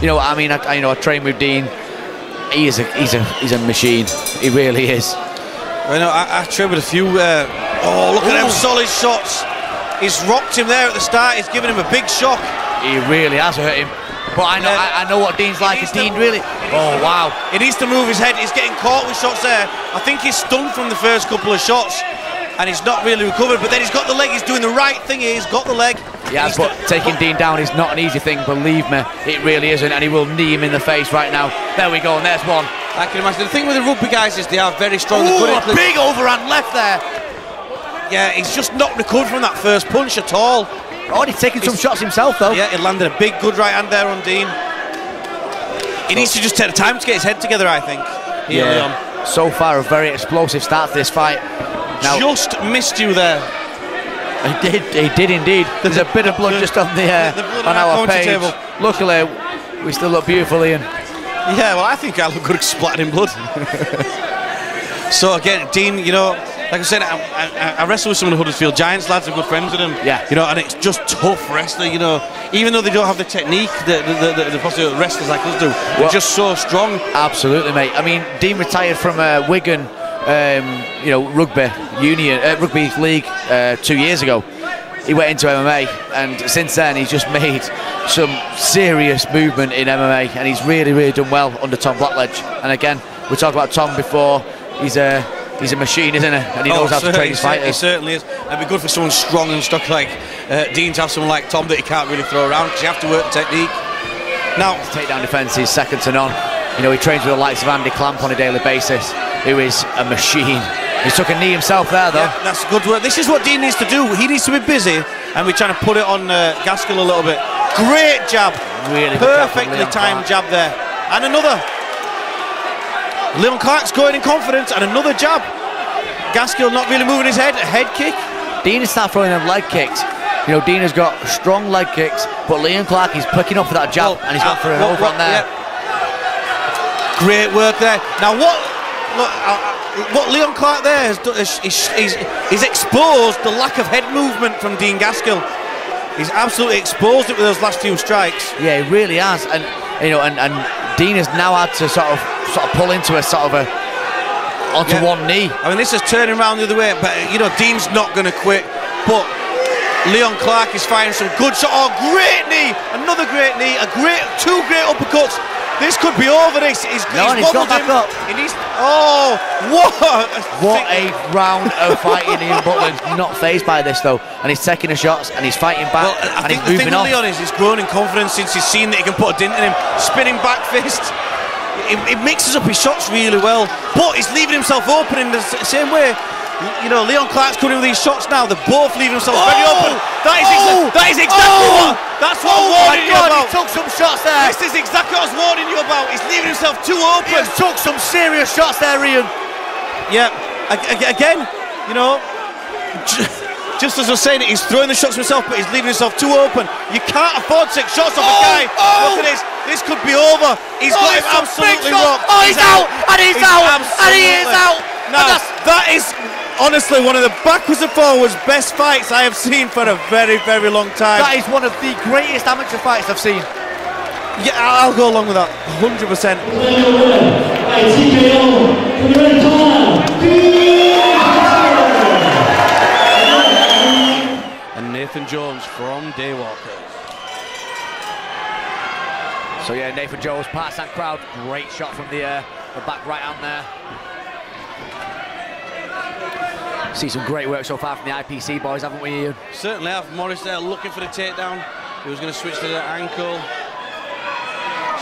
You know, I mean, I train with Dean. He's a machine. He really is. I trained with a few. Oh, look at them solid shots. He's rocked him there at the start. He's given him a big shock. He really has hurt him. But I know what Dean's like. Dean really. Oh wow! He needs to move his head. He's getting caught with shots there. I think he's stunned from the first couple of shots, and he's not really recovered. But then he's got the leg. He's doing the right thing here. He's got the leg. Yeah, but taking Dean down is not an easy thing. Believe me, it really isn't. And he will knee him in the face right now. There we go, and there's one. I can imagine. The thing with the rugby guys is they are very strong. Ooh, a big overhand left there. Yeah, he's just not recovered from that first punch at all. Oh, he's taking some shots himself, though. Yeah, he landed a big, good right hand there on Dean. He needs to just take the time to get his head together, I think. Yeah. So far, a very explosive start to this fight. Now, just missed you there. He did indeed. There's a bit of blood just on on our page. Table. Luckily, we still look beautiful, Ian. Yeah, well, I think I look good splattered in blood. So again, Dean, you know, like I said, I wrestle with some of the Huddersfield Giants lads. I'm good friends with them. Yeah. You know, and it's just tough wrestling. You know, even though they don't have the technique that the wrestlers like us do, they're just so strong. Absolutely, mate. I mean, Dean retired from Wigan, you know, rugby league 2 years ago. He went into MMA, and since then he's just made some serious movement in MMA, and he's really done well under Tom Blackledge. And again, we talked about Tom before. He's a machine, isn't he? And he knows how to train his fighters. He certainly is. It'd be good for someone strong and stuck like Dean to have someone like Tom that he can't really throw around, because you have to work the technique. Now, his takedown defence is second to none. You know, he trains with the likes of Andy Clamp on a daily basis, who is a machine. He took a knee himself there, though. Yeah, that's good work. This is what Dean needs to do. He needs to be busy, and we're trying to put it on Gaskell a little bit. Great jab. Really perfectly timed jab there. And another. Leon Clarke's going in confidence, and another jab. Gaskell not really moving his head. A head kick. Dean is start throwing them leg kicks. You know, Dean has got strong leg kicks, but Leon Clarke is picking up for that jab, and he's gone for an over on there. Yeah. Great work there. Now what Leon Clarke there has done is exposed the lack of head movement from Dean Gaskell. He's absolutely exposed it with those last few strikes. Yeah, he really has, and you know, and Dean has now had to sort of pull into onto one knee. I mean, this is turning around the other way, but you know, Dean's not going to quit. But Leon Clarke is firing some good shots. Oh, great knee! Another great knee. Two great uppercuts. This could be over. He's gone back up. He needs. Oh, what a round of fighting. Ian Butland's not fazed by this though, and he's taking the shots and he's fighting back. Well, I think the thing with Leon is he's grown in confidence since he's seen that he can put a dint in him. Spinning back fist. It mixes up his shots really well, but he's leaving himself open in the same way. You know, Leon Clarke's coming with these shots now. They're both leaving themselves very open. That is exactly what. That's what I'm warning you about. He took some shots there. This is exactly what I was warning you about. He's leaving himself too open. He took some serious shots there, Ian. Yeah. Again, you know, just as I was saying, he's throwing the shots himself, but he's leaving himself too open. You can't afford to take shots off a guy. Look at this. This could be over. He's got him absolutely rocked. Oh, he's out, and he's out, and he is out. Now, that is honestly one of the backwards and forwards best fights I have seen for a very long time. That is one of the greatest amateur fights I've seen. Yeah, I'll go along with that 100%. And Nathan Jones from Daywalkers. So yeah, Nathan Jones past that crowd. Great shot from the back right hand there. See some great work so far from the IPC boys, haven't we, Ian? Certainly have. Morris there looking for the takedown. He was going to switch to the ankle.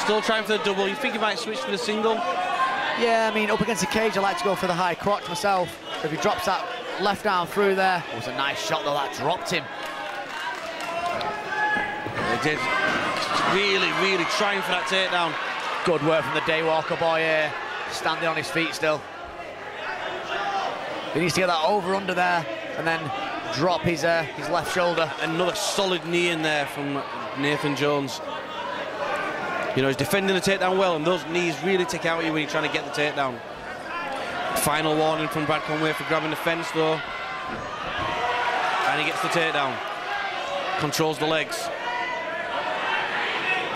Still trying for the double. You think he might switch to the single? Yeah, I mean, up against the cage, I like to go for the high crotch myself. If he drops that left arm through there, it was a nice shot though, that dropped him. They did. Really trying for that takedown. Good work from the Daywalker boy here, standing on his feet still. He needs to get that over under there and then drop his left shoulder. Another solid knee in there from Nathan Jones. You know, he's defending the takedown well, and those knees really take out of you when you're trying to get the takedown. Final warning from Brad Conway for grabbing the fence though. And he gets the takedown. Controls the legs.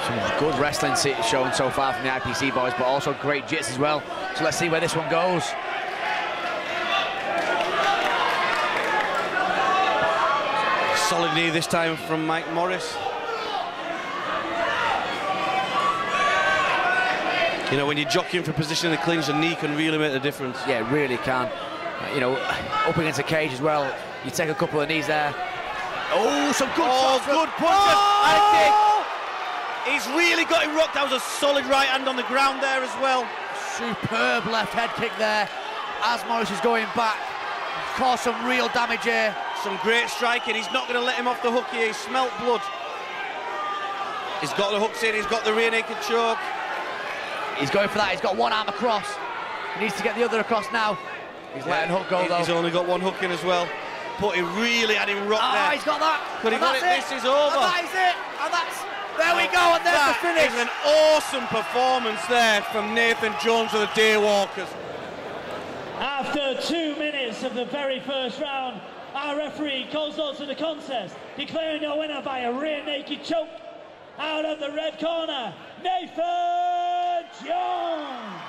Some good wrestling shown so far from the IPC boys, but also great jits as well. So let's see where this one goes. Solid knee this time from Mike Morris. You know, when you're jockeying for position in the clinch, a knee can really make the difference. Yeah, it really can. You know, up against a cage as well, you take a couple of knees there. Oh, some good shots. Good punches. Oh! He's really got him rocked. That was a solid right hand on the ground there as well. Superb left head kick there as Morris is going back. Caused some real damage here. Some great striking. He's not going to let him off the hook here. He smelt blood. He's got the hooks in. He's got the rear naked choke. He's going for that. He's got one arm across. He needs to get the other across now. He's letting hook go though. He's only got one hook in as well. But he really had him rocked there. He's got that. But he got it. This is over. And that is it. And that's... There we go. And there's the finish. That is an awesome performance there from Nathan Jones of the Daywalkers. After 2 minutes of the very first round, our referee calls out to the contest, declaring the winner by a rear naked choke. Out of the red corner, Nathan Jones.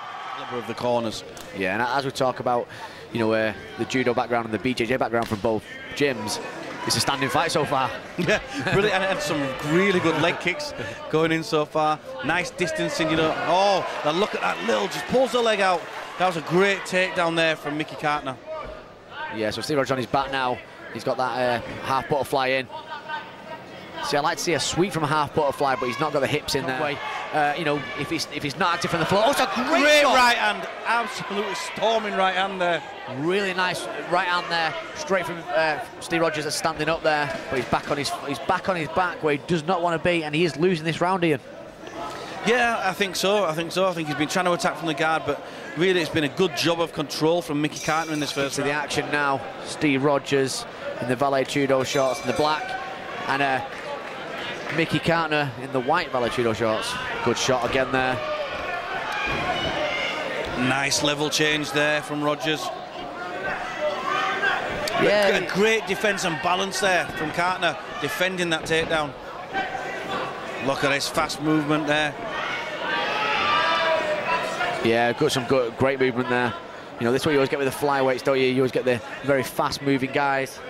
Of the corners. Yeah, and as we talk about, you know, the judo background and the BJJ background from both gyms, it's a standing fight so far. Yeah, brilliant, and some really good leg kicks going in so far. Nice distancing, you know. Oh, now look at that little, just pulls the leg out. That was a great takedown there from Mickey Cartner. Yeah, so Ste Rogers on his back now. He's got that half butterfly in. See, I like to see a sweep from a half butterfly, but he's not got the hips in there. You know, if he's not active from the floor. Oh, it's a great shot. Right hand, absolutely storming right hand there. Really nice right hand there, straight from Ste Rogers that's standing up there, but he's back on his back where he does not want to be, and he is losing this round, Ian. Yeah, I think so. I think he's been trying to attack from the guard, but really it's been a good job of control from Mickey Cartner in this first round. The action now, Ste Rogers in the valet judo shorts in the black, and Mickey Cartner in the white valet judo shorts. Good shot again there. Nice level change there from Rogers. Yeah, a great defence and balance there from Cartner, defending that takedown. Look at this fast movement there. Yeah, great movement there. You know, this is what you always get with the flyweights, don't you? You always get the very fast-moving guys.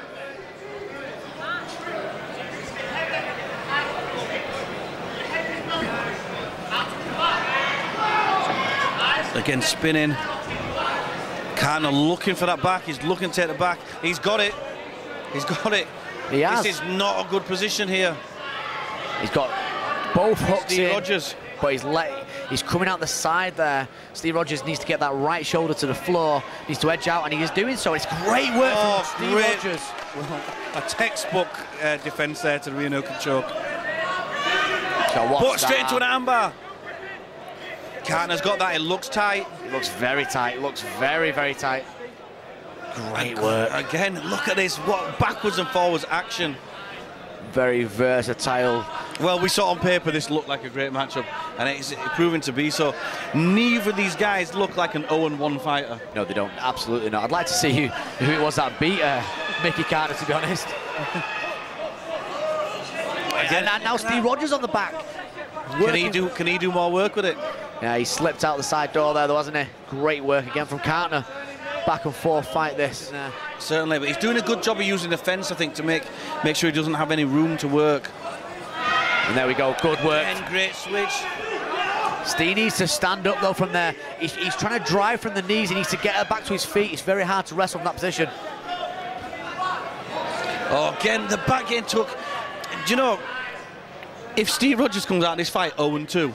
Again, spinning. Cartner looking for that back. He's looking to take the back. He's got it. He's got it. He has. This is not a good position here. He's got both hooks in, Rogers. But he's coming out the side there. Ste Rogers needs to get that right shoulder to the floor, needs to edge out, and he is doing so. It's great work from Ste Rogers. A textbook defence there to the rear naked choke. But straight into an armbar. Cartner's got that. It looks tight. It looks very tight. It looks very, very tight. Great work. Again, look at this. What backwards and forwards action. Very versatile. Well, we saw on paper this looked like a great matchup, and it's proven to be so. Neither of these guys look like an 0-1 fighter. No, they don't. Absolutely not. I'd like to see who it was that beat Mickey Cartner, to be honest. Again, and now Ste Rogers on the back. Can he do more work with it? Yeah, he slipped out the side door there, though, hasn't he? Great work again from Cartner. Back and forth fight this. Certainly, but he's doing a good job of using the fence, I think, to make sure he doesn't have any room to work. And there we go, good work. And great switch. Ste needs to stand up though from there. He's trying to drive from the knees. He needs to get her back to his feet. It's very hard to wrestle from that position. Oh, again, the back getting took. Do you know, if Ste Rogers comes out of this fight 0-2,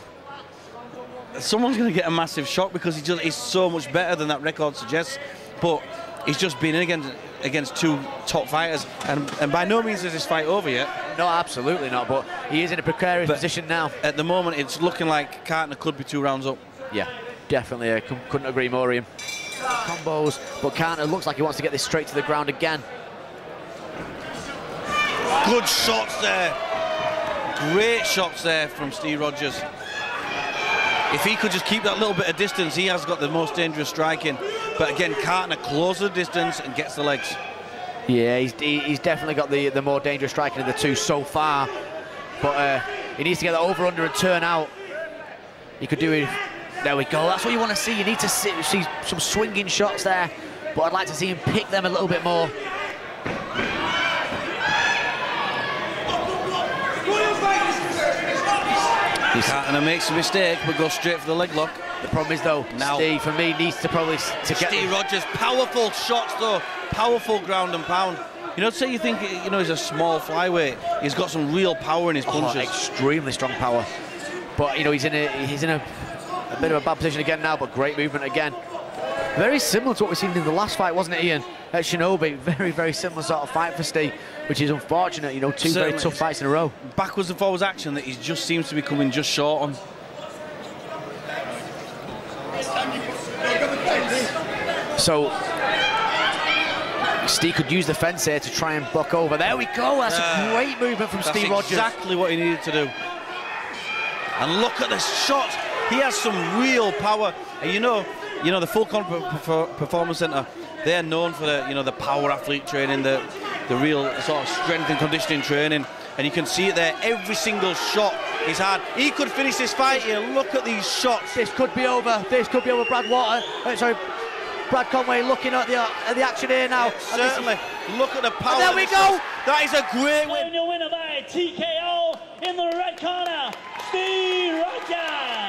someone's going to get a massive shock because he's so much better than that record suggests. But he's just been in against two top fighters, and by no means is this fight over yet. No, absolutely not, but he is in a precarious position now. At the moment, it's looking like Cartner could be 2 rounds up. Yeah, definitely. Couldn't agree more, Ian. Combos, but Cartner looks like he wants to get this straight to the ground again. Good shots there. Great shots there from Ste Rogers. If he could just keep that little bit of distance, he has got the most dangerous striking. But again, Cartner closes the distance and gets the legs. Yeah, he's definitely got the more dangerous striking of the two so far. But He needs to get that over under and turn out. He could do it. There we go. That's what you want to see. You need to see some swinging shots there, but I'd like to see him pick them a little bit more. Cartner makes a mistake, but goes straight for the leg lock. The problem is though, now Ste, for me, needs to probably get Ste Rogers, powerful shots though, powerful ground and pound. You know, say you think, you know, he's a small flyweight, he's got some real power in his punches. Extremely strong power. But you know, he's in a bit of a bad position again now, but great movement again. Very similar to what we've seen in the last fight, wasn't it, Ian? At Shinobi, very, very similar sort of fight for Ste, which is unfortunate, you know, two very tough fights in a row. Backwards and forwards action that he just seems to be coming just short on. So, Ste could use the fence here to try and buck over. There we go, that's a great movement from Ste Rogers. Exactly what he needed to do. And look at the shot. He has some real power. And you know the Full Contact Performance Centre, they're known for the power athlete training, the real sort of strength and conditioning training, and you can see it there. Every single shot he's had. He could finish this fight here. Look at these shots. This could be over. This could be over. Brad Conway looking at the action here now. Certainly. Look at the power. And there we go. That is a great win. Your winner by TKO in the red corner, Ste Rogers.